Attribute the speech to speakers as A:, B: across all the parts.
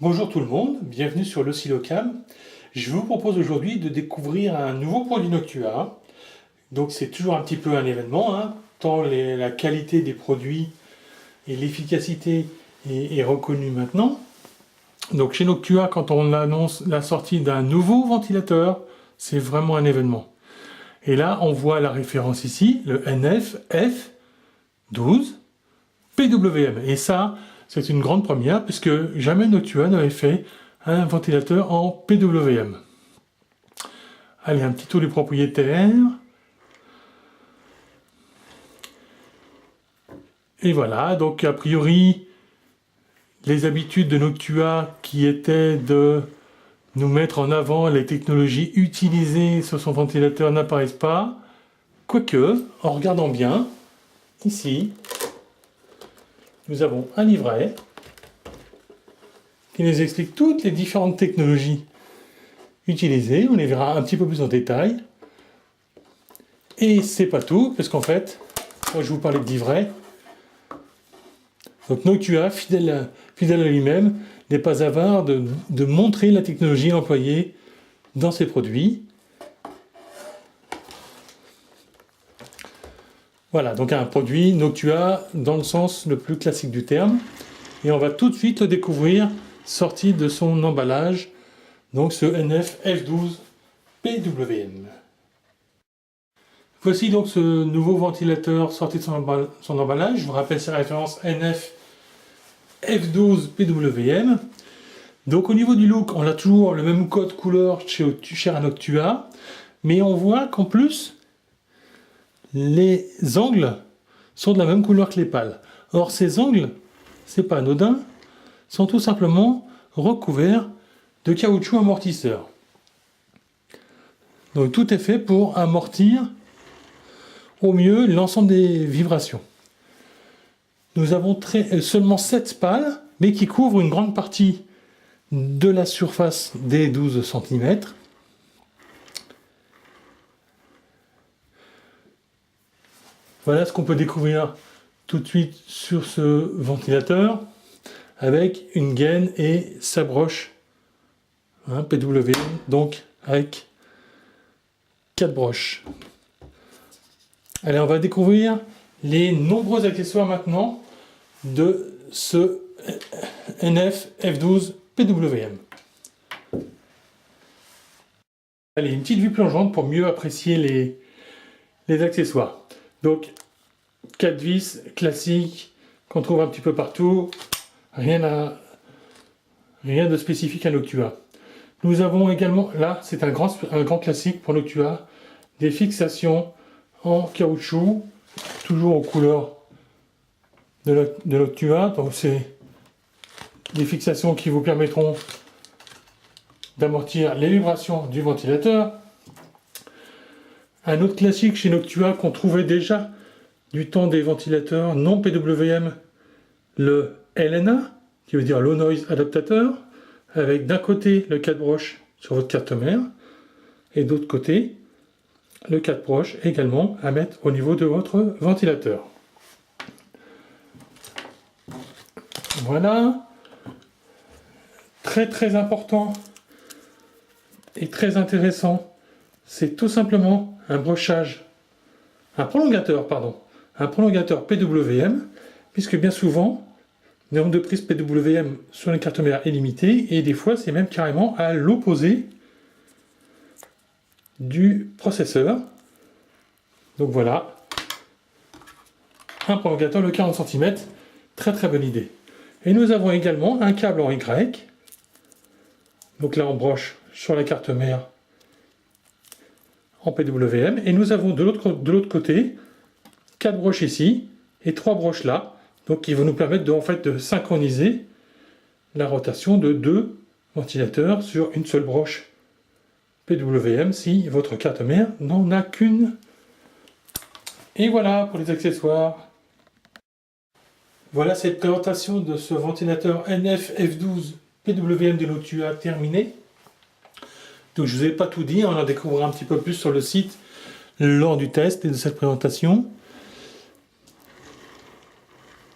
A: Bonjour tout le monde, bienvenue sur l'Oscillocam. Je vous propose aujourd'hui de découvrir un nouveau produit Noctua. Donc c'est toujours un petit peu un événement, hein, tant la qualité des produits et l'efficacité est reconnue maintenant. Donc chez Noctua, quand on annonce la sortie d'un nouveau ventilateur, c'est vraiment un événement. Et là, on voit la référence ici, le NF-F12 PWM. Et ça, c'est une grande première puisque jamais Noctua n'avait fait un ventilateur en PWM. Allez, un petit tour du propriétaire. Et voilà, donc a priori, les habitudes de Noctua qui étaient de nous mettre en avant les technologies utilisées sur son ventilateur n'apparaissent pas. Quoique, en regardant bien, ici, nous avons un livret qui nous explique toutes les différentes technologies utilisées. On les verra un petit peu plus en détail. Et c'est pas tout, parce qu'en fait, moi je vous parlais de livret. Donc Noctua, fidèle à lui-même, n'est pas avare de montrer la technologie employée dans ses produits. Voilà, donc un produit Noctua dans le sens le plus classique du terme. Et on va tout de suite le découvrir sorti de son emballage, donc ce NF-F12 PWM. Voici donc ce nouveau ventilateur sorti de son emballage. Je vous rappelle sa référence NF-F12 PWM. Donc au niveau du look, on a toujours le même code couleur chez Noctua, mais on voit qu'en plus, les angles sont de la même couleur que les pales. Or ces angles, c'est pas anodin, sont tout simplement recouverts de caoutchouc amortisseur. Donc tout est fait pour amortir au mieux l'ensemble des vibrations. Nous avons seulement 7 pales, mais qui couvrent une grande partie de la surface des 12 cm. Voilà ce qu'on peut découvrir tout de suite sur ce ventilateur, avec une gaine et sa broche, PWM, donc avec 4 broches. Allez, on va découvrir les nombreux accessoires maintenant de ce NF-F12 PWM. Allez, une petite vue plongeante pour mieux apprécier les accessoires. Donc, 4 vis classiques qu'on trouve un petit peu partout, rien de spécifique à Noctua. Nous avons également, là c'est un grand classique pour Noctua, des fixations en caoutchouc, toujours aux couleurs de Noctua. Donc c'est des fixations qui vous permettront d'amortir les vibrations du ventilateur. Un autre classique chez Noctua qu'on trouvait déjà du temps des ventilateurs non PWM, le LNA, qui veut dire Low Noise Adaptateur, avec d'un côté le 4 broches sur votre carte mère, et d'autre côté le 4 broches également à mettre au niveau de votre ventilateur. Voilà, très important et très intéressant, c'est tout simplement un prolongateur PWM, puisque bien souvent, le nombre de prises PWM sur les cartes mères est limité, et des fois c'est même carrément à l'opposé du processeur. Donc voilà, un prolongateur de 40 cm, très bonne idée. Et nous avons également un câble en Y, donc là on broche sur la carte mère en PWM, et nous avons de l'autre côté 4 broches ici et 3 broches là, donc qui vont nous permettre de synchroniser la rotation de 2 ventilateurs sur une seule broche PWM si votre carte mère n'en a qu'une. Et voilà pour les accessoires. Voilà cette présentation de ce ventilateur NF-F12 PWM de Noctua terminée. Donc je ne vous ai pas tout dit, on en découvrira un petit peu plus sur le site lors du test et de cette présentation.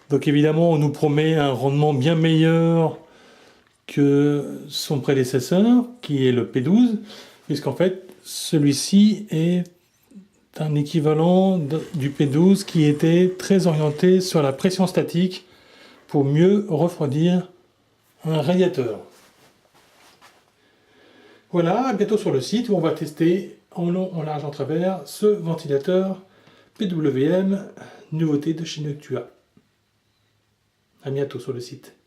A: Donc évidemment on nous promet un rendement bien meilleur que son prédécesseur, qui est le P12, puisqu'en fait, celui-ci est un équivalent du P12 qui était très orienté sur la pression statique pour mieux refroidir un radiateur. Voilà, à bientôt sur le site où on va tester en long, en large, en travers ce ventilateur PWM, nouveauté de chez Noctua. À bientôt sur le site.